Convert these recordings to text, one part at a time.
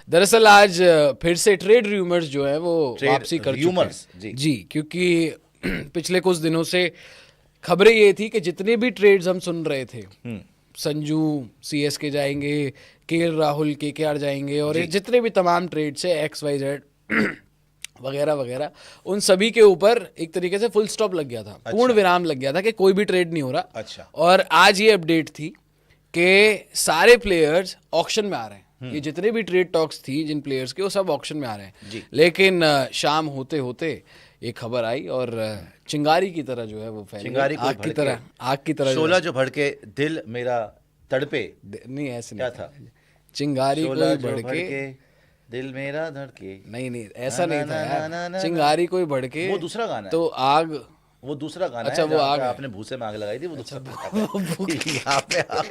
दरअसल आज फिर से ट्रेड रूमर्स जो है वो वापसी कर चुके हैं जी, क्योंकि पिछले कुछ दिनों से खबरें ये थी कि जितने भी ट्रेड्स हम सुन रहे थे, संजू सीएसके जाएंगे, केएल राहुल केकेआर जाएंगे, और ये जितने भी तमाम ट्रेड्स है XYZ वगैरह वगैरह, उन सभी के ऊपर एक तरीके से फुल स्टॉप लग गया था। अच्छा। पूर्ण विराम लग गया था कि कोई भी ट्रेड नहीं हो रहा। अच्छा। और आज ये अपडेट थी कि सारे प्लेयर्स ऑक्शन में आ रहे हैं। ये जितने भी ट्रेड टॉक्स थी जिन प्लेयर्स के, वो सब ऑक्शन में आ रहे हैं। लेकिन शाम होते होते ये खबर आई और चिंगारी की तरह जो है वो फैल गई, आग की तरह शोला जो भड़के दिल मेरा तड़पे, नहीं ऐसे क्या नहीं था, चिंगारी कोई भड़के दिल मेरा धड़के, नहीं ऐसा नहीं था यार, चिंगारी कोई भड़के वो दूसरा गाना है, तो आग वो दूसरा गाना अच्छा, है। वो आग आपने भूसे में आग लगाई थी, वो दूसरा अच्छा, यहाँ पे आप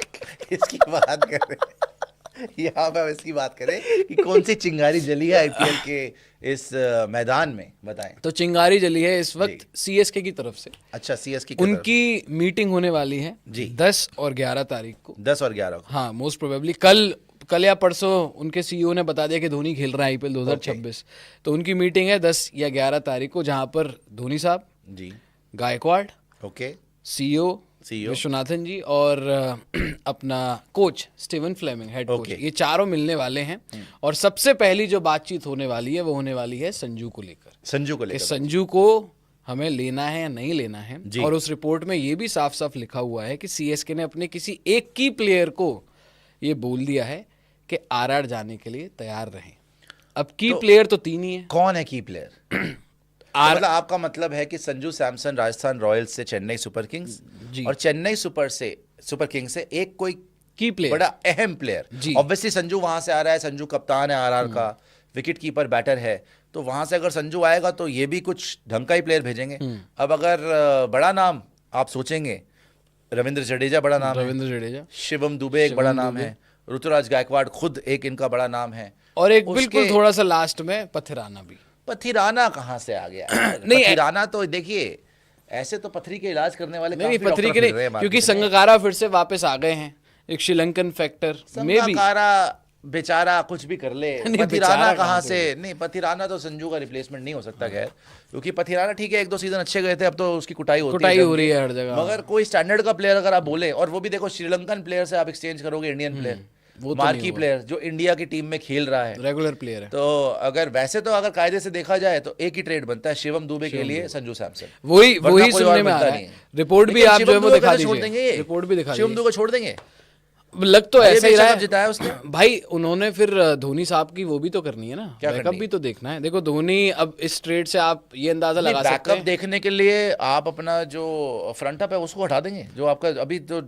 इसकी बात कर रहे हैं, यहाँ पे हम इसकी बात करें कि कौन सी चिंगारी जली है आईपीएल के इस मैदान में, बताएं। तो चिंगारी जली है इस वक्त सीएसके की तरफ से। अच्छा, सीएसके की उनकी मीटिंग होने वाली है जी 10 और 11 तारीख को। 10 और 11 को, हाँ, मोस्ट प्रोबेबली कल या परसों उनके सीईओ ने बता दिया कि धोनी खेल रहा है आईपीएल 2026। तो उनकी मीटिंग है 10 या 11 तारीख को, जहां पर धोनी साहब जी, गायकवाड़, ओके, सीईओ विश्वनाथन जी और अपना coach Steven Fleming head coach, ये चारों मिलने वाले हैं। और सबसे पहली जो बातचीत होने वाली है वो होने वाली है संजू को लेकर, संजू को हमें लेना है या नहीं लेना है। और उस रिपोर्ट में ये भी साफ साफ लिखा हुआ है कि सीएसके ने अपने किसी एक की प्लेयर को ये बोल दिया है कि आरआर जाने के लिए तैयार रहें। अब की प्लेयर तो 3 ही है। कौन है की प्लेयर? मतलब आपका मतलब है कि संजू सैमसन राजस्थान रॉयल्स से चेन्नई सुपर किंग्स और चेन्नई सुपर किंग्स से एक कोई की प्लेयर, बड़ा अहम प्लेयर। ऑब्वियसली संजू वहां से आ रहा है, संजू कप्तान है आरआर का, विकेट कीपर बैटर है, तो वहां से अगर संजू आएगा तो ये भी कुछ ढंग का ही प्लेयर भेजेंगे। अब अगर बड़ा नाम आप सोचेंगे, रविंद्र जडेजा बड़ा नाम है, शिवम दुबे एक बड़ा नाम है, ऋतुराज गायकवाड़ खुद एक इनका बड़ा नाम है, और एक बिल्कुल थोड़ा सा लास्ट में पथिराना भी। पथिराना कहाँ से आ गया? नहीं, पथिराना तो देखिए, ऐसे तो पथरी के इलाज करने वाले नहीं, पथरी के नहीं, क्योंकि संगकारा फिर से वापस आ गए हैं, एक श्रीलंकन फैक्टर में भी। संगकारा बेचारा कुछ भी कर ले, पथिराना कहाँ से? नहीं, पथिराना तो संजू का रिप्लेसमेंट नहीं हो सकता खैर, क्योंकि पथिराना ठीक है 1-2 सीजन अच्छे गए थे, अब तो उसकी कुटाई हो रही है हर जगह। मगर कोई स्टैंडर्ड का प्लेयर अगर आप बोले, और वो भी देखो श्रीलंकन प्लेयर से आप एक्सचेंज करोगे इंडियन प्लेयर, वो मार्की प्लेयर जो इंडिया की टीम में खेल रहा है, रेगुलर प्लेयर है, तो अगर वैसे तो अगर कायदे से देखा जाए तो एक ही ट्रेड बनता है शिवम दुबे के लिए संजू सैमसन। वही सुनने में आ रहा है। रिपोर्ट भी आप जो है वो दिखा दीजिए, रिपोर्ट भी दिखा, शिवम दुबे छोड़ देंगे, लग तो ऐसा ही रहा है। जिताया उसने भाई, उन्होंने फिर धोनी साहब की वो भी तो करनी है ना, बैकअप भी तो देखना है। देखो धोनी, अब इस ट्रेड से आप ये अंदाजा लगा सकते हैं, बैकअप देखने के लिए आप अपना जो फ्रंट अप है उसको हटा देंगे, जो आपका अभी जो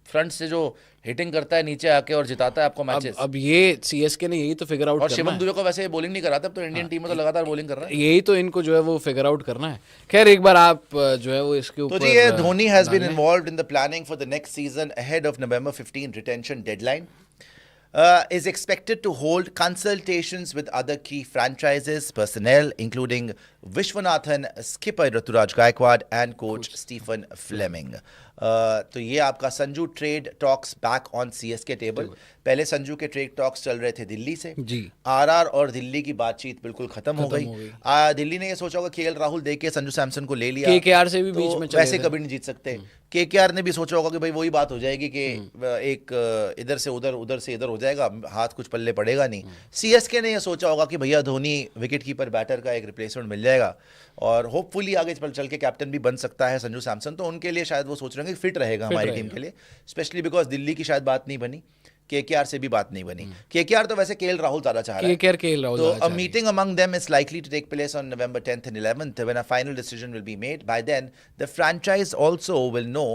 फ्रंट से जो हिटिंग करता है नीचे आके और जिताता है आपको मैचेस। अब ये सीएसके ने यही तो फिगर आउट और शिवम दुबे को वैसे बॉलिंग नहीं कराता, तो इंडियन टीम में तो लगातार बॉलिंग कर रहा है, यही तो इनको जो है वो फिगर आउट करना है। खैर, एक बार आप जो है वो इसके ऊपर, तो जी ये Dhoni has been involved in the planning for the next season ahead of November 15 retention deadline, is expected to hold consultations with other key franchises personnel including Vishwanathan, skipper Ruturaj Gaikwad and coach Stephen Fleming. तो ये आपका Sanju trade talks back on CSK table. पहले संजू के trade talks चल रहे थे दिल्ली से, RR और दिल्ली की बातचीत बिल्कुल खत्म हो गई। दिल्ली ने ये सोचा होगा केएल राहुल देके संजू सैमसन को ले लिया, केकेआर से भी बीच में तो वैसे कभी नहीं जीत सकते। केकेआर ने भी सोचा होगा कि भाई वही बात हो जाएगी कि एक इधर से उधर, उधर से इधर हो जाएगा, हाथ कुछ पल्ले पड़ेगा नहीं। सीएसके ने ये सोचा होगा कि भैया धोनी विकेट कीपर बैटर का एक रिप्लेसमेंट मिल जाएगा और होपफुली आगे चल के कैप्टन भी बन सकता है संजू सैमसन, तो उनके लिए शायद वो सोच रहे हैं कि फिट रहेगा हमारी टीम के लिए, स्पेशली बिकॉज दिल्ली की शायद बात नहीं बनी, केकेआर से भी बात नहीं बनी। केकेआर तो वैसे केएल राहुल ज्यादा चाह रहा है, तो a meeting among them is likely to take place on November 10th and 11th when a final decision will be made. By then the franchise also will know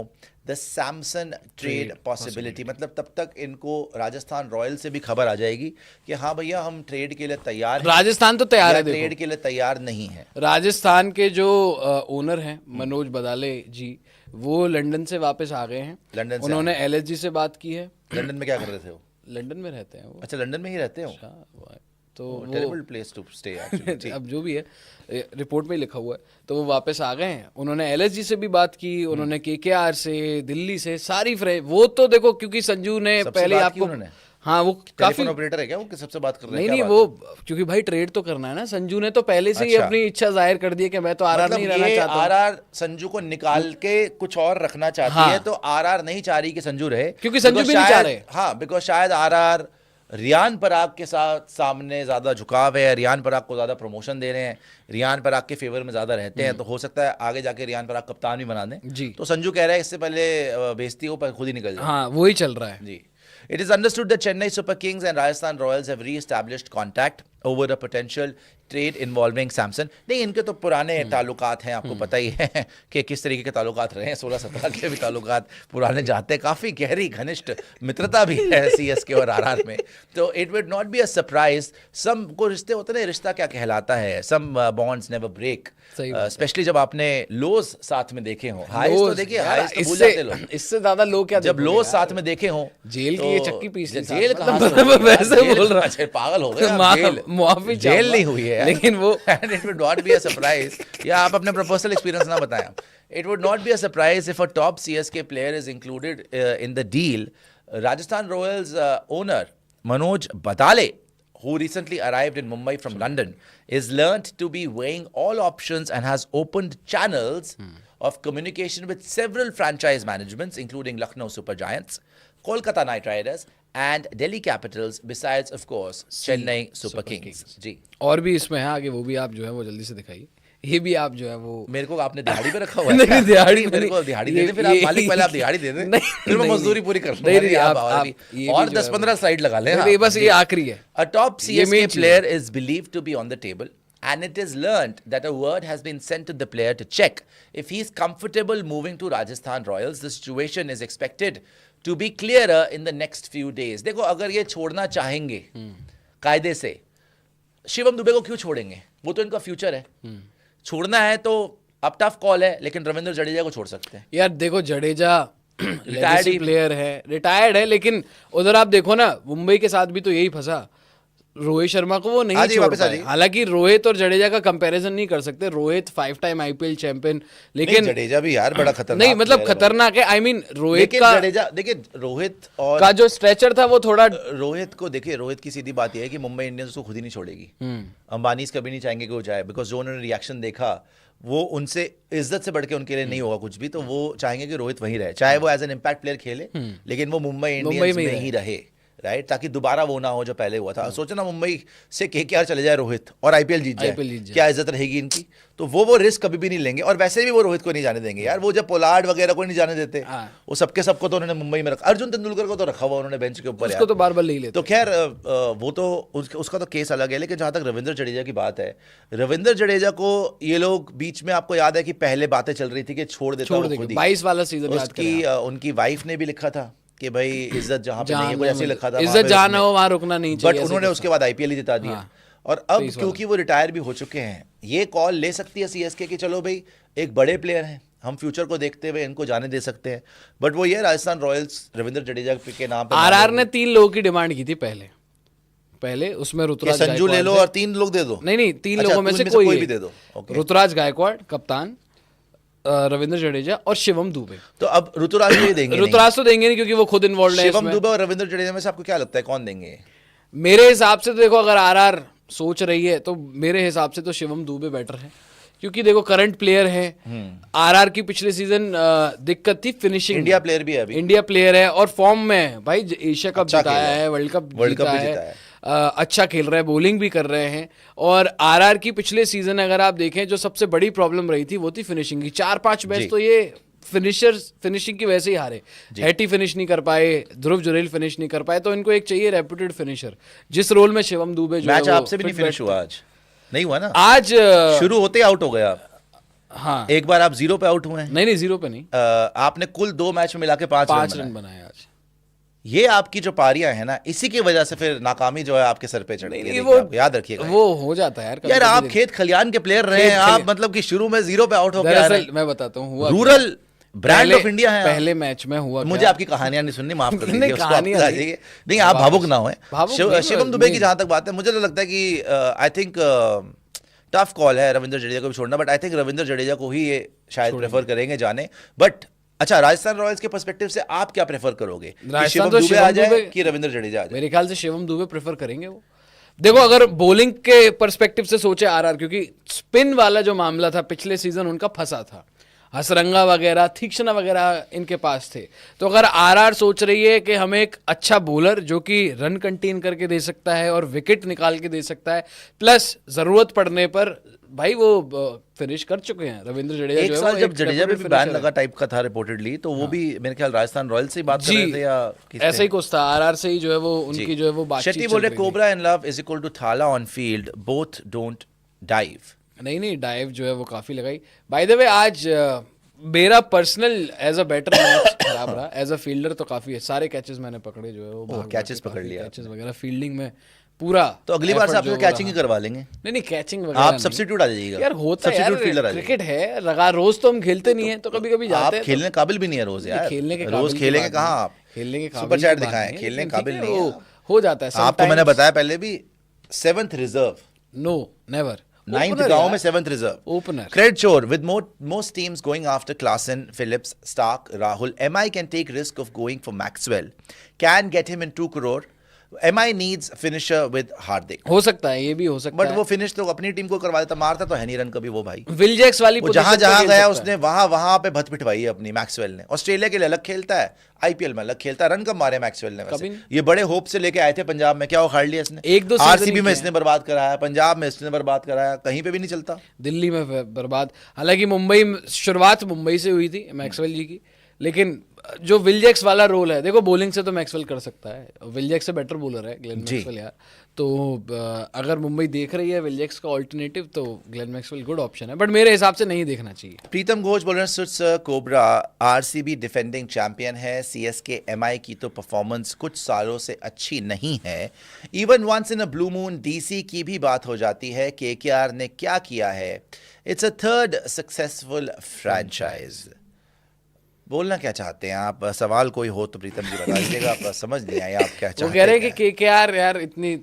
the Samson trade possibility। मतलब तब तक इनको Rajasthan royal से भी खबर आ जाएगी कि हाँ भैया हम ट्रेड के लिए तैयार हैं। राजस्थान तो तैयार है, ट्रेड के लिए तैयार नहीं है। राजस्थान के जो ओनर हैं मनोज बदाले जी, वो लंदन से वापस आ गए हैं। लंदन से उन्होंने एलएसजी से बात की है। लंदन में क्या कर रहे थे वो? लंदन में रहते हैं वो। अच्छा, लंदन में ही रहते हो? तो terrible place to stay actually. अब जो भी है, रिपोर्ट में लिखा हुआ है, तो वो वापस आ गए हैं। उन्होंने एलएसजी से भी बात की, उन्होंने केकेआर से, दिल्ली से, सारी वो तो देखो, क्योंकि संजू ने पहले आपको, हाँ वो काफी टेलीफोन ऑपरेटर है क्या वो, किस सबसे बात कर रहे हैं? नहीं वो क्योंकि भाई ट्रेड तो करना है ना, संजू ने तो पहले से ही अपनी इच्छा जाहिर कर दी है कि मैं तो आरआर नहीं रहना चाहता हूं। आरआर संजू को निकाल के कुछ और रखना चाहती है, तो आरआर नहीं चाह रही कि संजू रहे, क्योंकि संजू भी नहीं चाह रहे। हाँ, बिकॉज शायद आरआर रियान पराग के साथ सामने ज्यादा झुकाव है, रियान पराग को ज्यादा प्रमोशन दे रहे हैं, रियान पराग के फेवर में ज्यादा रहते हैं, तो हो सकता है आगे जाके रियान पराग कप्तान भी बना दें जी। तो संजू कह रहा है इससे पहले बेइज्जती हो पर खुद ही निकल जाए। हाँ वही चल रहा है जी। It is understood that Chennai Super Kings and Rajasthan Royals have re-established contact over a potential trade involving Samson. नहीं, इनके तो पुराने ताल्लुकात हैं, आपको पता ही है कि किस तरीके के ताल्लुकात रहे हैं, 16-17 के भी ताल्लुकात पुराने जाते, काफ़ी गहरी घनिष्ठ मित्रता भी है सीएसके और आरआर में। तो it would not be a surprise, some को रिश्ते होते हैं, रिश्ता क्या कहलाता है, some bonds never break, specially जब आपने लोज साथ में देखे हो। हाइज तो देखिए, हाइज तो भूल जाते लोग, इससे ज्यादा लो क्या जब लोज साथ में देखे हो। जेल की ये चक्की पीस, जेल कहाँ वैसे बोल रहा है, पागल हो गए, मुआफी जेल नहीं हुई है लेकिन वो and it would not be a surprise, या आप अपने पर्सनल एक्सपीरियंस ना बताएं, it would not be a surprise if a top CSK player is included in the deal. Rajasthan Royals owner Manoj Badale, who recently arrived in Mumbai from London, is learnt to be weighing all options and has opened channels of communication with several franchise managements, including Lucknow Super Giants, Kolkata Knight Riders and Delhi Capitals, besides of course Chennai Super Kings. जी, और भी इसमें है आगे, वो भी आप जो है वो जल्दी से दिखाइए। ये भी आप जो है वो, मेरे को आपने दिहाड़ी पे रखा हुआ है? नहीं दिहाड़ी मेरे को दिहाड़ी दे दे, फिर आप मालिक पहले आप दिहाड़ी दे दें, फिर मैं मजदूरी पूरी कर लूंगा। नहीं आप और 10-15 स्लाइड लगा लें। ये बस ये आखिरी है। A top CSK player is believed to be on the table, and it is learned that a word has been sent to the player to check if he is comfortable moving to Rajasthan Royals. The situation is expected to be clearer in the next few days. देखो, अगर ये छोड़ना चाहेंगे कायदे से, शिवम दुबे को क्यों छोड़ेंगे? वो तो इनका फ्यूचर है। छोड़ना है तो अब टफ कॉल है, लेकिन रविंद्र जडेजा को छोड़ सकते हैं। यार देखो, जडेजा रिटायर्ड प्लेयर है, रिटायर्ड है, लेकिन उधर आप देखो ना, मुंबई के साथ भी तो यही फंसा, रोहित शर्मा को वो नहीं छोड़ पाए। हालांकि रोहित और जडेजा का कंपैरिजन नहीं कर सकते, रोहित 5 टाइम आईपीएल चैंपियन, लेकिन जडेजा भी यार बड़ा खतरनाक, नहीं मतलब खतरनाक है, आई मीन रोहित का, जडेजा देखिए, रोहित और का जो स्ट्रेचर था वो थोड़ा, रोहित को देखिए, रोहित की सीधी बात यह है कि मुंबई इंडियंस को खुद ही नहीं छोड़ेगी, अंबानीज कभी नहीं चाहेंगे कि वो जाए, बिकॉज जो उन्होंने रिएक्शन देखा वो उनसे इज्जत से बढ़ के उनके लिए नहीं होगा कुछ भी, तो वो चाहेंगे कि रोहित वहीं रहे, चाहे वो एज एन इम्पैक्ट प्लेयर खेले, लेकिन वो मुंबई इंडियंस में ही रहे, राइट, ताकि दोबारा वो ना हो जो पहले हुआ था। सोचो ना, मुंबई से केकेआर चले जाए रोहित और आईपीएल जीत जाए, क्या इज्जत रहेगी इनकी? तो वो रिस्क कभी भी नहीं लेंगे, और वैसे भी वो रोहित को नहीं जाने देंगे यार। वो जब पोलार्ड वगैरह को नहीं जाने देते, वो सबको तो उन्होंने मुंबई में रखा, अर्जुन तेंदुलकर को तो रखा हुआ उन्होंने बेंच के ऊपर, उसको तो बार-बार ले लेते। तो खैर वो तो उसका तो केस अलग है, लेकिन जहां तक रविंद्र जडेजा की बात है, रविंद्र जडेजा को ये लोग बीच में, आपको याद है कि पहले बातें चल रही थी कि छोड़ देता हूं, 22 वाला सीजन उनकी वाइफ ने भी लिखा था कि भाई इज्जत जहां पे नहीं है, कोई ऐसे लिखा था, इज्जत जहां ना हो वहां रुकना नहीं चाहिए, बट उन्होंने उसके बाद आईपीएल ही जिता दिया। और अब क्योंकि वो रिटायर भी हो चुके हैं, ये कॉल ले सकती है सीएसके कि चलो भाई, एक बड़े प्लेयर हैं, हम फ्यूचर को देखते हुए इनको जाने दे सकते हैं। बट वो ये राजस्थान रॉयल्स रविंद्र जडेजा के नाम पे, आरआर ने 3 लोगों की डिमांड की थी पहले उसमें ऋतुराज संजू ले लो और 3 लोग दे दो। नहीं 3 लोगों में से कोई भी दे दो। ऋतुराज गायकवाड़ कप्तान, रविंद्र जडेजा और शिवम दुबे। तो अब ऋतुराज को देंगे? ऋतुराज तो देंगे नहीं, क्योंकि वो खुद इन्वॉल्व है। शिवम दुबे और रविंद्र जडेजा में से आपको क्या लगता है कौन देंगे? मेरे हिसाब से तो देखो, अगर आरआर सोच रही है तो मेरे हिसाब से तो शिवम दुबे बेटर है, क्योंकि देखो करंट प्लेयर है। आरआर की पिछले सीजन दिक्कत थी फिनिशिंग, इंडिया प्लेयर भी है अभी, इंडिया प्लेयर है और फॉर्म में है भाई, एशिया कप जिताया है, वर्ल्ड कप जीता है, अच्छा खेल रहा है, बॉलिंग भी कर रहे हैं। और आरआर की पिछले सीजन अगर आप देखें, जो सबसे बड़ी प्रॉब्लम रही थी वो थी फिनिशिंग की। 4-5 मैच तो ये फिनिशिंग की वैसे ही हारे, हैटी फिनिश नहीं कर पाए, ध्रुव जुरेल फिनिश नहीं कर पाए, तो इनको एक चाहिए रेप्यूटेड फिनिशर, जिस रोल में शिवम दुबे जो मैच आपसे भी नहीं फिनिश हुआ, आज नहीं हुआ ना, आज शुरू होते ही आउट हो गया। हाँ, एक बार आप 0 पे आउट हुए हैं। नहीं 0 पे नहीं, आपने कुल 2 मैच में मिला के 5 रन बनाए आज। ये आपकी जो पारियां है ना, इसी की वजह से फिर नाकामी जो है आपके सर पे चढ़ गई, वो याद रखिएगा। वो हो जाता है यार आप खेत खलियान के प्लेयर रहे हैं, आप मतलब कि शुरू में 0 पे आउट हो गया। दरअसल मैं बताता हूँ, रूरल ब्रांड ऑफ इंडिया है। पहले मैच में हुआ, मुझे आपकी कहानियां नहीं सुननी, माफ कर दीजिए, नहीं आप भावुक ना हो। शिवम दुबे की जहां तक बात है, मुझे तो लगता है कि आई थिंक टफ कॉल है रविंद्र जडेजा को भी छोड़ना, but I think Ravindra Jadeja को ही ये शायद प्रेफर करेंगे जाने। बट अच्छा, राजस्थान रॉयल्स के पर्सपेक्टिव से आप क्या प्रेफर करोगे, कि शिवम तो दुबे आ जाए कि रविंद्र जडेजा आ जाए? मेरे ख्याल से शिवम दुबे प्रेफर करेंगे वो। देखो, अगर बॉलिंग के पर्सपेक्टिव से सोचे आरआर, क्योंकि स्पिन वाला जो मामला था पिछले सीजन उनका फंसा था, हसरंगा वगैरह, तीक्ष्णा वगैरह इनके पास थे। तो अगर आरआर सोच रही है कि हमें एक अच्छा बॉलर जो कि रन कंटेन करके दे सकता है और विकेट निकाल के दे सकता है, प्लस जरूरत पड़ने पर भाई वो फिनिश कर चुके हैं रविंद्र जडेजा। एक साल जब जडेजा पे भी बैन लगा टाइप का था रिपोर्टेडली, तो वो भी मेरे ख्याल राजस्थान रॉयल्स से ही बात कर रहे थे या ऐसा ही कुछ था, आरआर से ही जो है वो उनकी जो है वो बातचीत। शेट्टी बोल रहे cobra in love is equal to Thala on field, both don't dive. नहीं, डाइव जो है वो काफी लगाई। बाय द वे, आज मेरा personal as a batter match खराब रहा, एज अ फील्डर तो काफी है, सारे कैचेस मैंने पकड़े जो है वो, कैचेस पकड़ लिया, कैचेस वगैरह फील्डिंग में पूरा। तो अगली बार से आपसे कैचिंग ही करवा लेंगे। नहीं, कैचिंग वगैरह आप सब्स्टिट्यूट आ जाइएगा यार, होता है यार, क्रिकेट है, लगा रोज तो हम खेलते नहीं है, तो कभी कभी जाते हैं। आप खेलने काबिल भी नहीं है रोज यार, खेलने के रोज खेलेंगे कहाँ आप, खेलने के सुपर चैट दिखाएं, खेलने काबिल नहीं है, हो जाता है। आपको मैंने बताया पहले भी, 7th reserve, no never, 9th गांव में 7th reserve opener. Credit sure, with most teams going after Klaasen, Phillips, Stark, Rahul, MI can take risk of going for Maxwell, can get him in 2 crore. MI needs finisher with Hardik. हो सकता है, ये भी हो सकता है, but वो finish तो अपनी टीम को करवा देता, मारता तो है नहीं रन कभी वो भाई। विल जैक्स वाली जहां जहां गया उसने वहां पे भत पिटवाई है अपनी मैक्सवेल ने। ऑस्ट्रेलिया के लिए अलग खेलता है, आईपीएल में अलग खेलता है। रन कब मारे मैक्सवेल ने वैसे? ये बड़े होप से लेके आए थे पंजाब में, क्या उखाड़ लिया इसने? 1-2 आरसीबी में इसने बर्बाद कराया, पंजाब में इसने बर्बाद कराया, कहीं पे भी नहीं चलता, दिल्ली में बर्बाद। हालांकि मुंबई, शुरुआत मुंबई से हुई थी मैक्सवेल जी की, लेकिन जो विलजैक्स वाला रोल है, देखो बॉलिंग से तो मैक्सवेल कर सकता है, विलजैक्स से बेटर बॉलर है ग्लेन मैक्सवेल यार। तो अगर मुंबई देख रही है विलजैक्स का ऑल्टरनेटिव, तो ग्लेन मैक्सवेल गुड ऑप्शन है, बट मेरे हिसाब से नहीं देखना चाहिए। प्रीतम घोष बोल रहे हैं, सर कोबरा आरसीबी डिफेंडिंग चैंपियन है, सीएसके एमआई की तो परफॉर्मेंस कुछ सालों से अच्छी नहीं है, even once in a blue moon DC की भी बात हो जाती है, केकेआर ने क्या किया है, it's a 3rd successful franchise. बोलना क्या चाहते हैं आप? सवाल कोई हो तो प्रीतम जी बता दीजिएगा, आप समझ नहीं आया आप क्या चाहते हैं। वो कह रहे हैं कि केकेआर यार इतनी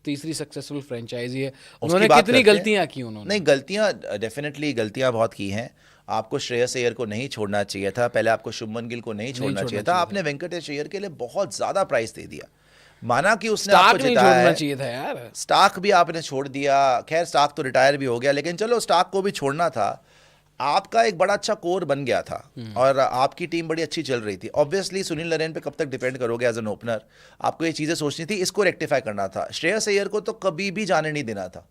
तीसरी सक्सेसफुल फ्रेंचाइजी है, उन्होंने कितनी गलतियां की उन्होंने? नहीं, गलतियां डेफिनेटली गलतियां बहुत की हैं। आपको श्रेयस अय्यर को नहीं छोड़ना चाहिए था, पहले आपको शुभमन गिल को नहीं छोड़ना चाहिए था, आपने वेंकटेश अय्यर के लिए बहुत ज्यादा प्राइस दे दिया, माना कि उसने आपको जिताया है, चाहिए था यार। स्टार्क भी आपने छोड़ दिया, खैर स्टार्क तो रिटायर भी हो गया, लेकिन चलो स्टार्क को भी छोड़ना था। आपका एक बड़ा अच्छा कोर बन गया था और आपकी टीम बड़ी अच्छी चल रही थी। ऑब्वियसली सुनील नरेन पे कब तक डिपेंड करोगे एज एन ओपनर, आपको ये चीज़ें सोचनी थी, इसको रेक्टिफाई करना था। श्रेयस अय्यर को तो कभी भी जाने नहीं देना था,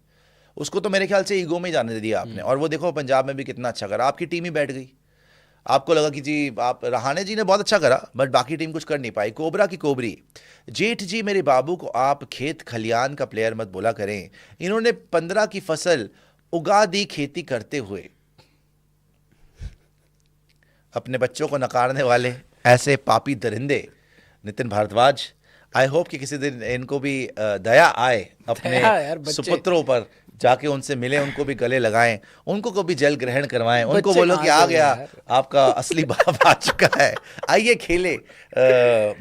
उसको तो मेरे ख्याल से ईगो में ही जाने दिया आपने, और वो देखो पंजाब में भी कितना अच्छा करा, आपकी टीम ही बैठ गई। आपको लगा कि जी आप रहाणे जी ने बहुत अच्छा करा, बट बाकी टीम कुछ कर नहीं पाई। कोबरा की कोबरी, जेठ जी मेरे बाबू को आप खेत खलियान का प्लेयर मत बोला करें, इन्होंने 15 की फसल उगा दी खेती करते हुए। अपने बच्चों को नकारने वाले ऐसे पापी दरिंदे, नितिन भारद्वाज, आई होप कि किसी दिन इनको भी दया आए अपने सुपुत्रों पर, जाके उनसे मिले, उनको भी गले लगाएं, उनको कभी जल ग्रहण करवाएं, उनको बोलो कि आ गया आपका असली बाप आ चुका है, आइए खेले।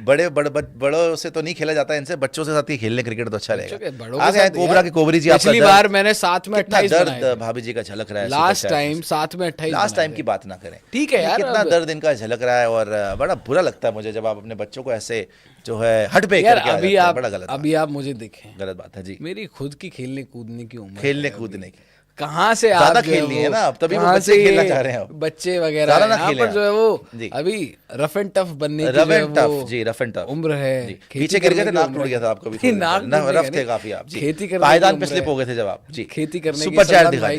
बड़ों से तो नहीं खेला जाता, इनसे बच्चों से साथ ही खेलने क्रिकेट तो अच्छा रहेगा। आ गया कोबरा की कोबरी जी, पिछली बार मैंने 7 में 28 दर्द भाभी जी का झलक रहा है लास्ट टाइम, 7 में 28। लास्ट टाइम की बात ना करें, ठीक है यार, कितना दर्द इनका झलक रहा है, और बड़ा बुरा लगता है मुझे जब आप अपने बच्चों को ऐसे जो है हट पे करके अभी आप बड़ा गलत, अभी आप मुझे देखें, गलत बात है जी। मेरी खुद की खेलने कूदने की उम्र, खेलने कूदने की कहाँ से ज्यादा खेल लिए ना, अब तभी वो बच्चे खेलना चाह रहे हैं, बच्चे वगैरह यहाँ पर जो है वो अभी रफ एंड टफ बनने की रफ एंड टफ उम्र है। पीछे गिर गए थे, नाक टूट गया था आपको भी, रफ थे काफी आप जी, खेती करने पायदान पे स्लिप हो गए थे जब आप जी, खेती करने की सुपर चैट दिखाई,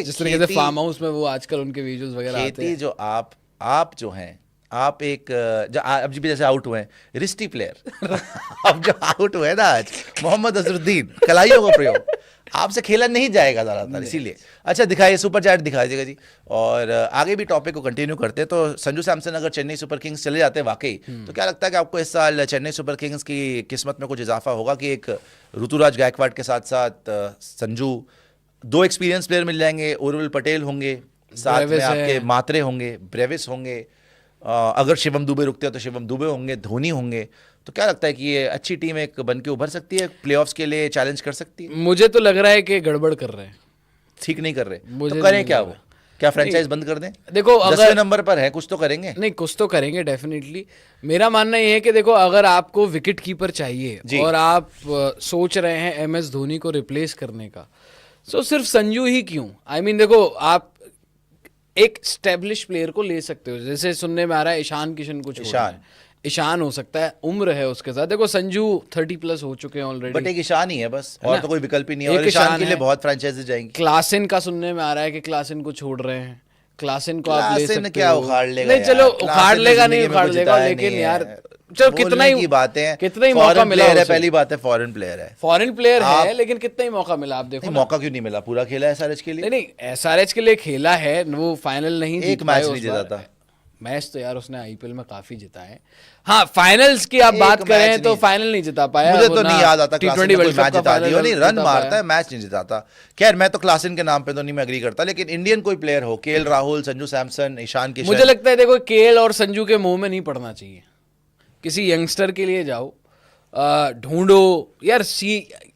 जिस तरीके से फार्म हाउस में वो आजकल उनके विजुअल्स वगैरह आते हैं। खेती जो आप जो हैं, आप एक अब जी भी जैसे आउट हुए हैं रिस्टी प्लेयर अब जो आउट हुए ना आज मोहम्मद अजरुद्दीन, कलाइयों का प्रयोग, आपसे खेला नहीं जाएगा ज़्यादातर, इसीलिए। अच्छा दिखाइए, सुपर चैट दिखा दीजिएगा जी, और आगे भी टॉपिक को कंटिन्यू करते हैं। तो संजू सैमसन अगर चेन्नई सुपर किंग्स चले जाते हैं वाकई, तो क्या लगता है कि आपको इस साल चेन्नई सुपर किंग्स की किस्मत में कुछ इजाफा होगा कि एक ऋतुराज गायकवाड के साथ साथ संजू, 2 एक्सपीरियंस प्लेयर मिल जाएंगे, उर्विल पटेल होंगे, साथ में आपके मात्रे होंगे, ब्रेविस होंगे, अगर शिवम दुबे रुकते हैं तो शिवम दुबे होंगे, धोनी होंगे, तो क्या लगता है कि ये अच्छी टीम एक बन के उभर सकती है, प्लेऑफ्स के लिए चैलेंज कर सकती है? मुझे तो लग रहा है कि गड़बड़ कर रहे हैं, ठीक नहीं कर रहे, तो करें क्या वो? क्या फ्रेंचाइज बंद कर दें? देखो, अगर 10वें नंबर पर है, कुछ तो करेंगे। नहीं, कुछ तो करेंगे डेफिनेटली। मेरा मानना ये है कि देखो, अगर आपको विकेट कीपर चाहिए और आप सोच रहे हैं MS धोनी को रिप्लेस करने का, तो सिर्फ संजू ही क्यों? I mean, देखो, आप एक स्टेब्लिश प्लेयर को ले सकते हो, जैसे सुनने में आ रहा है ईशान किशन को छोड़ रहे हैं। ईशान हो सकता है, उम्र है उसके साथ। देखो, संजू 30+ हो चुके हैं ऑलरेडी, बट एक ईशान ही है बस, और तो कोई विकल्प ही नहीं है। और ईशान के लिए बहुत फ्रेंचाइजी जाएंगी। क्लासन का सुनने में आ रहा है कि क्लासन को छोड़ रहे हैं। क्लासन को आप ले सकते क्या हो। उखाड़ लेगा? नहीं, चलो, उखाड़ लेगा, नहीं उखाड़ लेगा, लेकिन यार चलो, कितना ही बातें, कितना ही मौका मिला है। पहली बात है, फॉरेन प्लेयर है, फॉरेन प्लेयर है, लेकिन कितना ही मौका मिला? आप देखो, मौका क्यों नहीं मिला? पूरा खेला है SRH के लिए। नहीं, SRH के लिए खेला है, वो फाइनल नहीं, एक मैच नहीं जीता था। मैच तो यार उसने IPL में काफी जीता है। हाँ, फाइनल्स की आप बात करें तो फाइनल नहीं जिता पाया। मुझे तो नहीं याद आता T20 वर्ल्ड कप जिता दिया, नहीं रन मारता है, मैच नहीं जिताता। खैर, मैं तो क्लासन के नाम पे तो नहीं मैं एग्री करता, लेकिन इंडियन कोई प्लेयर हो, KL राहुल, संजू सैमसन, ईशान किशन, मुझे लगता है देखो, KL और संजू के मुंह में नहीं पड़ना चाहिए। किसी यंगस्टर के लिए जाओ, ढूंढो यार।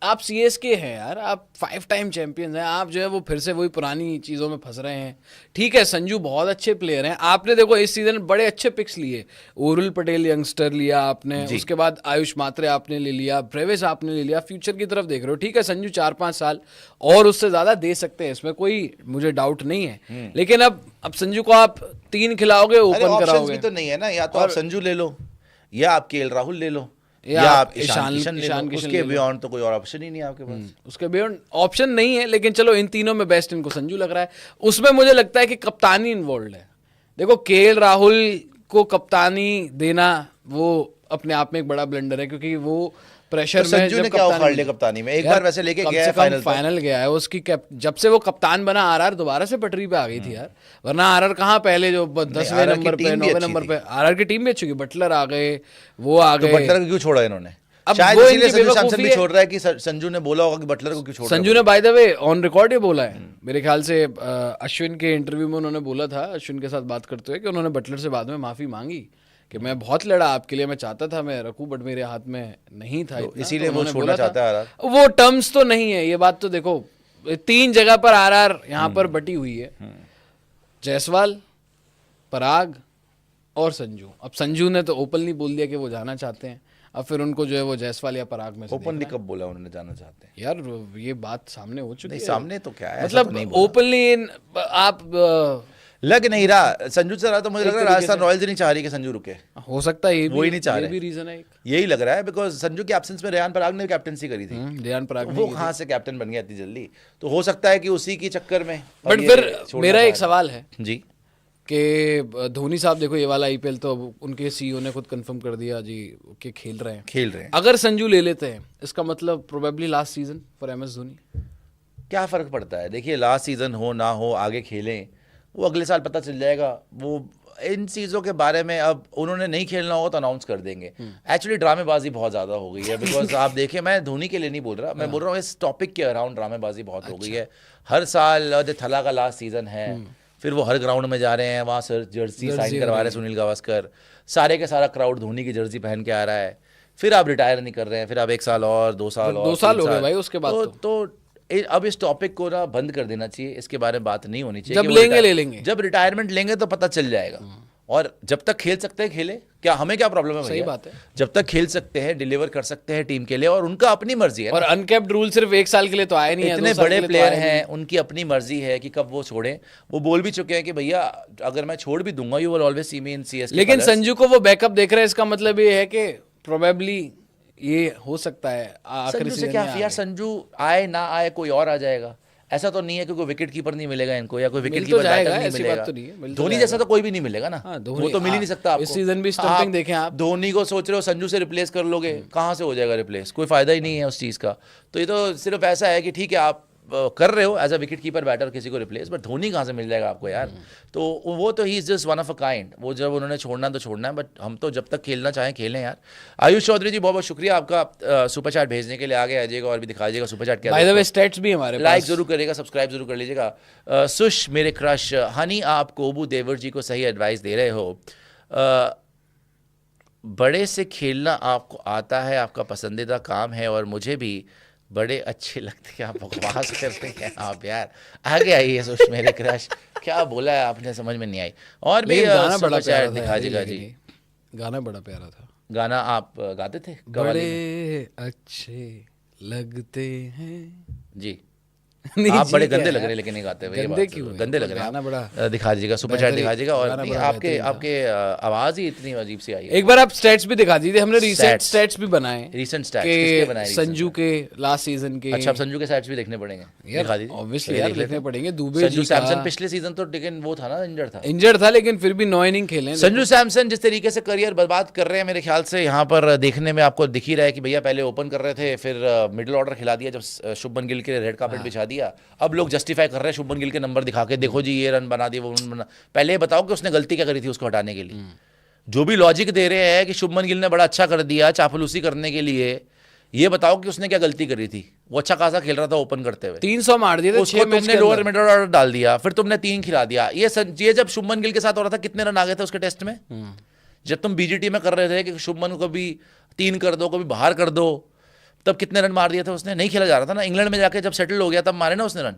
आप CSK हैं यार, आप 5 टाइम चैंपियंस हैं, आप जो है वो फिर से वही पुरानी चीज़ों में फंस रहे हैं। ठीक है, संजू बहुत अच्छे प्लेयर हैं। आपने देखो इस सीजन बड़े अच्छे पिक्स लिए। उरुल पटेल यंगस्टर लिया आपने, उसके बाद आयुष मात्रे आपने ले लिया, ब्रेविस आपने ले लिया। फ्यूचर की तरफ देख रहे हो। ठीक है, संजू 4-5 साल और उससे ज़्यादा दे सकते हैं, इसमें कोई मुझे डाउट नहीं है। लेकिन अब संजू को आप 3 खिलाओगे, ओपन कराओगे तो नहीं है ना। या तो आप संजू ले लो, या आप KL राहुल ले लो, या आप ईशान किशन। उसके बियॉन्ड तो कोई और ऑप्शन ही नहीं है आपके पास। उसके बियॉन्ड ऑप्शन नहीं है, लेकिन चलो, इन तीनों में बेस्ट इनको संजू लग रहा है। उसमें मुझे लगता है कि कप्तानी इन्वॉल्व है। देखो, KL राहुल को कप्तानी देना वो अपने आप में एक बड़ा ब्लंडर है, क्योंकि वो प्रेशर में संजू ने क्या उखाड़ लिया कप्तानी में? एक बार वैसे लेके गया है, फाइनल गया है उसकी। जब से वो कप्तान बना, RR दोबारा से पटरी पे आ गई थी यार। वरना RR कहाँ पहले जो 10वें नंबर पे, 9वें नंबर पे, RR की टीम भी अच्छी। बटलर आ गए, वो आ गए। बटलर को क्यों छोड़ा इन्होंने? शायद इसीलिए संजू सैमसन भी छोड़ रहा है कि संजू ने बोला होगा कि बटलर को क्यों छोड़ रहा है। संजू ने by the way on record ये बोला है, मेरे ख्याल से अश्विन के इंटरव्यू में उन्होंने बोला था, अश्विन के साथ बात करते हुए, कि उन्होंने बटलर से बाद में माफी मांगी कि मैं बहुत लड़ा आपके लिए, मैं चाहता था मैं रखूं, बट मेरे हाथ में नहीं था, इसीलिए वो छोड़ना चाहता है RR। वो टर्म्स तो नहीं है ये बात। तो देखो, 3 जगह पर RR यहाँ पर बटी हुई है, जायसवाल, पराग और संजू। अब संजू ने तो ओपनली बोल दिया कि वो जाना चाहते हैं। अब फिर उनको जो है वो जायसवाल या पराग में से ओपनली कब बोला उन्होंने जाना चाहते हैं? यार, ये बात सामने हो चुकी है। सामने तो क्या है, मतलब ओपनली आप लग नहीं रहा संजू से रहा। तो मुझे लग रहा है राजस्थान रॉयल्स नहीं चाह रही कि संजू रुके। हो सकता है वो ही नहीं चाह रहे, ये भी रीजन है। यही लग रहा है, बिकॉज संजू के एब्सेंस में रेयान पराग ने कैप्टनसी करी थी। रेयान पराग वो कहाँ से कैप्टन बन गया इतनी जल्दी? तो हो सकता है कि उसी के चक्कर में। बट फिर मेरा एक सवाल है जी, कि धोनी साहब देखो, ये वाला IPL तो उनके CEO ने खुद कंफर्म कर दिया जी कि खेल रहे हैं। अगर संजू ले लेते हैं, इसका मतलब probably last season for MS Dhoni. क्या फर्क पड़ता है? देखिए, लास्ट सीजन हो ना हो, आगे खेलें, वो अगले साल पता चल जाएगा। वो इन चीज़ों के बारे में अब उन्होंने नहीं खेलना होगा तो अनाउंस कर देंगे। एक्चुअली ड्रामेबाजी बहुत ज़्यादा हो गई है, बिकॉज आप देखिए, मैं धोनी के लिए नहीं बोल रहा, मैं बोल रहा हूँ इस टॉपिक के अराउंड ड्रामेबाजी बहुत हो गई है। हर साल थला का लास्ट सीजन है, फिर वो हर ग्राउंड में जा रहे हैं, वहाँ से जर्सी साइन करवा रहे हैं सुनील गावस्कर, सारे के सारा क्राउड धोनी की जर्सी पहन के आ रहा है। फिर आप रिटायर नहीं कर रहे हैं, फिर आप 1 साल और 2 साल और 2 साल हो गए भाई उसके बाद। तो अब इस टॉपिक को ना बंद कर देना चाहिए, इसके बारे में बात नहीं होनी चाहिए। जब लेंगे ले लेंगे, जब रिटायरमेंट लेंगे तो पता चल जाएगा। और जब तक खेल सकते हैं खेले, क्या हमें क्या प्रॉब्लम है? सही बात है। जब तक खेल सकते हैं, डिलीवर कर सकते हैं टीम के लिए, और उनका अपनी मर्जी है। और अनकैप्ड रूल सिर्फ 1 साल के लिए तो आए नहीं है। इतने बड़े प्लेयर हैं, उनकी अपनी मर्जी है कि कब वो छोड़ें। वो बोल भी चुके हैं कि भैया अगर मैं छोड़ भी दूंगा, you will always see me in CSK। लेकिन संजू को वो बैकअप देख रहे हैं, इसका मतलब ये है कि प्रोबेबली ये हो सकता है आखिरी सीजन में। क्या यार, संजू आए ना आए, कोई और आ जाएगा। ऐसा तो नहीं है कि कोई विकेट कीपर नहीं मिलेगा इनको, या कोई विकेट कीपर बैटर नहीं मिलेगा। धोनी जैसा तो कोई भी नहीं मिलेगा ना। वो तो मिल ही नहीं सकता आपको। इस सीजन भी स्टंपिंग देखें आप। धोनी को सोच रहे हो संजू से रिप्लेस कर लोगे, कहाँ से हो जाएगा रिप्लेस? कोई फायदा ही नहीं है उस चीज़ का। तो ये तो सिर्फ ऐसा है कि ठीक है, आप कर रहे हो as a wicket keeper batter किसी को रिप्लेस, बट धोनी कहाँ से मिल जाएगा आपको यार? तो वो तो he is just one of a kind. वो जब उन्होंने छोड़ना तो छोड़ना है, बट हम तो जब तक खेलना चाहें खेलें यार। आयुष चौधरी जी, बहुत बहुत शुक्रिया आपका सुपर चैट भेजने के लिए। आगे आ जाइएगा और भी दिखा दीजिएगा सुपर चैट क्या। बाय द वे स्टैट्स भी हमारे पास, लाइक जरूर करिएगा, सब्सक्राइब जरूर कर लीजिएगा। सुश मेरे क्रश हनी, आप कोबू देवर जी को सही एडवाइस दे रहे हो। बड़े से खेलना आपको आता है, आपका पसंदीदा काम है, और मुझे भी बड़े अच्छे लगते हैं, आप बकवास करते हैं आप यार। आगे आइए सोच मेरे क्रश, क्या बोला है आपने समझ में नहीं आई। और भी गाना बड़ा सुपर प्यारा चैट था दिखा यार, दीजिएगा जी। गाना बड़ा प्यारा था। गाना आप गाते थे कव्वाली में? बड़े अच्छे लगते हैं जी नहीं आप जी, बड़े क्या गंदे लग यार? रहे हैं, लेकिन नहीं गाते हुए, ये गंदे बात क्यों है? गंदे लग रहे हैं गाना आप। बड़ा दिखा दीजिएगा, सुपर चैट बेहतरीन, दिखा दीजिएगा। और गाना नहीं, बड़ा आपके बेहतरीन था। आपके आवाज ही इतनी अजीब सी आई है। एक बार आप स्टैट्स भी दिखा दीजिए, हमने रीसेंट Stats. स्टैट्स भी बनाए Recent stats, किसके बनाए कि recent संजू के लास्ट सीजन के। अच्छा, अब संजू के सैट्स भी देखने पड़ेंगे, दिखा दीजिए। ऑब्वियसली चलिए यार देख लेते देखने हैं। पड़ेंगे। दुबे संजू जी सैमसन का पिछले सीजन तो लेकिन वो था ना, इंजर्ड था, लेकिन फिर भी 9 इनिंग खेले। संजू सैमसन जिस तरीके से करियर बर्बाद कर रहे हैं मेरे ख्याल से, यहाँ पर देखने में आपको दिख ही रहा है कि भैया पहले ओपन कर रहे थे, फिर मिडिल ऑर्डर खिला दिया, जब शुभमन गिल के रेड कार्पेट बिछा दिया, अब लोग जस्टिफाई कर रहे हैं शुभमन गिल के नंबर दिखा के, देखो जी ये रन बना दिए, वो रन बना। पहले ये बताओ कि उसने गलती क्या करी थी उसको हटाने के लिए। जो भी लॉजिक दे रहे हैं कि शुभमन गिल ने बड़ा अच्छा कर दिया चापलूसी करने के लिए, ये बताओ कि उसने क्या गलती करी थी। वो अच्छा खासा खेल रहा था ओपन करते हुए, 300 मार दिए थे, उसको तुमने लोअर मिडिल ऑर्डर डाल दिया, फिर तुमने 3 खिला दिया। ये जब शुभमन गिल के साथ हो रहा था, कितने रन आ गए थे उसके टेस्ट में? जब तुम बीजीटी में कर रहे थे कि शुभमन को कभी 3 कर दो, कभी बाहर कर दो, तब कितने रन मार दिए थे उसने? नहीं खेला जा रहा था ना। इंग्लैंड में जाके जब सेटल हो गया तब मारे ना उसने रन।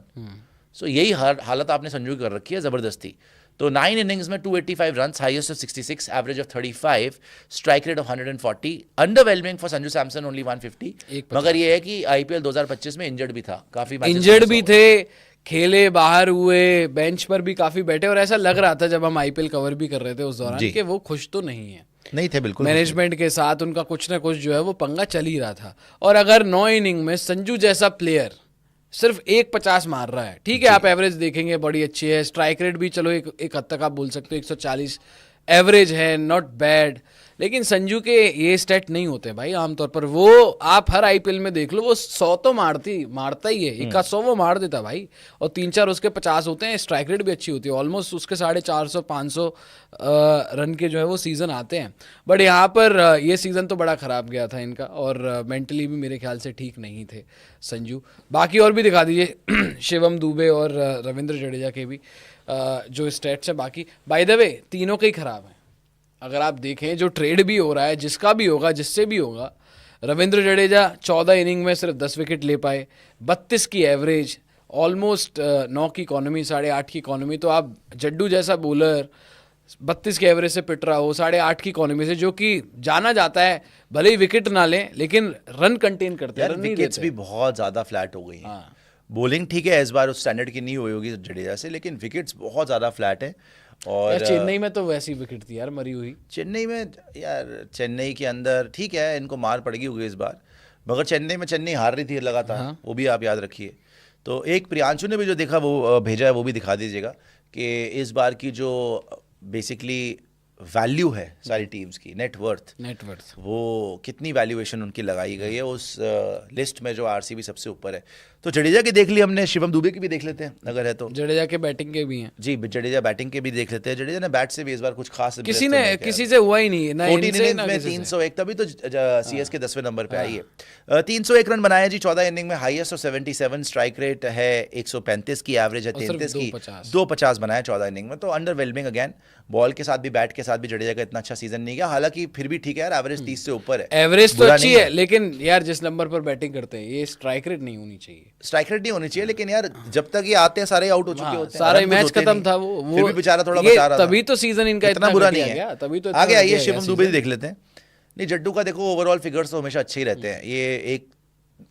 सो यही हालत आपने संजू की कर रखी है जबरदस्ती। तो 9 इनिंग्स में 285 run, highest of 66, average of 35, strike rate of 140, underwhelming for Sanju Samson only 150। मगर ये है कि आईपीएल 2025 में इंजर्ड भी था, काफी इंजर्ड भी थे, खेले, बाहर हुए, बेंच पर भी काफी बैठे, और ऐसा लग रहा था जब हम आईपीएल कवर भी कर रहे थे उस दौरान कि वो खुश तो नहीं है, नहीं थे बिल्कुल। मैनेजमेंट के साथ उनका कुछ ना कुछ जो है वो पंगा चल ही रहा था। और अगर 9 इनिंग में संजू जैसा प्लेयर सिर्फ 150 मार रहा है, ठीक है, आप एवरेज देखेंगे बड़ी अच्छी है, स्ट्राइक रेट भी चलो एक हद तक आप बोल सकते हो 140 एवरेज है, नॉट बैड, लेकिन संजू के ये स्टेट नहीं होते भाई आमतौर पर। वो आप हर आईपीएल में देख लो, वो 100 तो मारता ही है, 100 वो मार देता भाई, और 3-4 उसके 50 होते हैं। स्ट्राइक रेट भी अच्छी होती है, ऑलमोस्ट उसके 450-500 रन के जो है वो सीजन आते हैं। बट यहाँ पर ये सीजन तो बड़ा ख़राब गया था इनका, और मेंटली भी मेरे ख्याल से ठीक नहीं थे संजू। बाकी और भी दिखा दीजिए शिवम दुबे और रविंद्र जडेजा के भी जो स्टेट्स है। बाकी बाय द वे तीनों के ही खराब हैं। अगर आप देखें जो ट्रेड भी हो रहा है, जिसका भी होगा, जिससे भी होगा, रविंद्र जडेजा 14 इनिंग में सिर्फ 10 विकेट ले पाए, 32 की एवरेज, ऑलमोस्ट 9 की इकॉनमी, 8.5 की इकॉनमी। तो आप जड्डू जैसा बॉलर 32 के एवरेज से पिट रहा हो 8.5 की इकॉनमी से, जो कि जाना जाता है भले ही विकेट ना लें लेकिन रन कंटेन करते हैं, रन नहीं विकेट्स देते। भी बहुत ज्यादा फ्लैट हो गई हैं। बॉलिंग ठीक है इस बार उस स्टैंडर्ड की नहीं हुई होगी जडेजा से, लेकिन विकेट्स बहुत ज्यादा फ्लैट है। और चेन्नई में तो वैसी विकेट थी यार, मरी हुई। चेन्नई में यार, चेन्नई के अंदर ठीक है इनको मार पड़ेगी होगी इस बार, मगर चेन्नई में चेन्नई हार रही थी लगातार, वो भी आप याद रखिए। तो एक प्रियांशु ने भी जो देखा वो भेजा है, वो भी दिखा दीजिएगा कि इस बार की जो बेसिकली वैल्यू है सारी टीम्स की, नेटवर्थ, वो कितनी वैल्यूएशन उनकी लगाई गई है उस लिस्ट में जो आरसीबी सबसे ऊपर है। तो जडेजा की देख ली हमने, शिवम दुबे की भी देख लेते हैं अगर है तो। जडेजा के बैटिंग के भी हैं जी, जडेजा बैटिंग के भी देख लेते हैं। जडेजा ने बैट से भी इस बार कुछ खास किसी से हुआ ही नहीं ना, 14 इनिंग्स में 301, तभी तो सीएसके 10वें नंबर पे आई है। 301 रन बनाए जी 14 इनिंग में, हाईएस्ट ऑफ 77, स्ट्राइक रेट है 135 की, एवरेज है 33 की, 250 बनाया 14 इनिंग में। तो अंडरवेलमिंग अगेन, बॉल के साथ भी बैट के साथ भी जडेजा का इतना अच्छा सीजन नहीं गया, हालांकि फिर भी ठीक है यार, एवरेज 30 से ऊपर है, एवरेज तो अच्छी है, लेकिन यार जिस नंबर पर बैटिंग करते हैं ये स्ट्राइक रेट नहीं होनी चाहिए, स्ट्राइक रेट नहीं होनी चाहिए। लेकिन यार जब तक ये आते हैं सारे आउट हो चुके होते हैं, सारा मैच खत्म था, वो फिर भी बेचारा थोड़ा बचा रहा था, तभी तो सीजन इनका इतना बुरा नहीं है। तभी तो आगे आइए शिवम दुबे देख लेते हैं। नहीं, जड्डू का देखो ओवरऑल फिगर्स तो हमेशा अच्छे ही रहते हैं, ये एक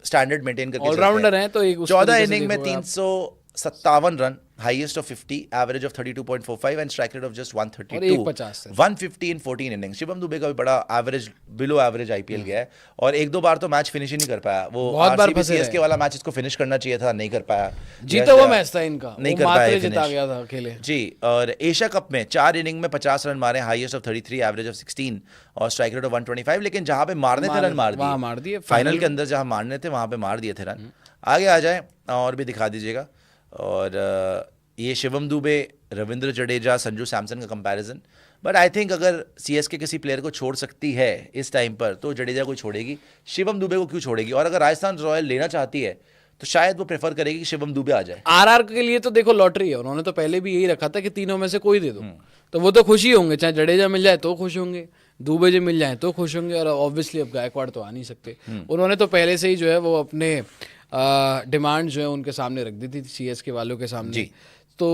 स्टैंडर्ड मेंटेन करके ऑलराउंडर है। तो 14 इनिंग में 357 run, highest of 50, average of 32.45 and strike rate of just 132, 150 in 14 innings. Shivam Dubey का भी बड़ा एवरेज, बिलो एवरेज आईपीएल गया है, और एक दो बार तो मैच फिनिश ही नहीं कर पाया। वो आरसीबी सीएसके वाला मैच इसको फिनिश करना चाहिए था, नहीं कर पाया, जीता हुआ मैच था इनका, नहीं कर पाया, जिता गया था अकेले जी। और एशिया कप में 4 इनिंग में 50 रन मारे, हाईएस्ट ऑफ 33, एवरेज ऑफ 16 और स्ट्राइक रेट ऑफ 125, लेकिन जहां पे मारने थे रन मार दिए, फाइनल के अंदर जहां मारने थे वहां पे मार दिए थे रन। आगे आ जाए और भी दिखा दीजिएगा। और ये शिवम दुबे, रविंद्र जडेजा, संजू सैमसन का कंपैरिजन। बट आई थिंक अगर सीएसके किसी प्लेयर को छोड़ सकती है इस टाइम पर तो जडेजा को छोड़ेगी, शिवम दुबे को क्यों छोड़ेगी? और अगर राजस्थान रॉयल लेना चाहती है तो शायद वो प्रेफर करेगी कि शिवम दुबे आ जाए। आरआर के लिए तो देखो लॉटरी है, उन्होंने तो पहले भी यही रखा था कि तीनों में से कोई दे दो, तो वो तो खुश ही होंगे, चाहे जडेजा मिल जाए तो खुश होंगे, दुबे जो मिल जाए तो खुश होंगे, और ऑब्वियसली अब गायकवाड़ तो आ नहीं सकते। उन्होंने तो पहले से ही जो है वो अपने डिमांड जो है उनके सामने रख दी थी सीएसके वालों के सामने। तो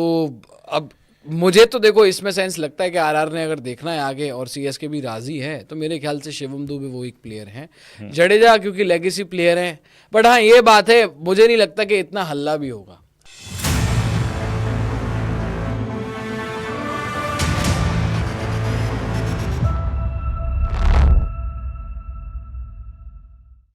अब मुझे तो देखो इसमें सेंस लगता है कि आरआर ने अगर देखना है आगे और सीएसके भी राजी है तो मेरे ख्याल से शिवम दुबे वो एक प्लेयर हैं। जडेजा क्योंकि लेगेसी प्लेयर हैं, बट हाँ ये बात है मुझे नहीं लगता कि इतना हल्ला भी होगा।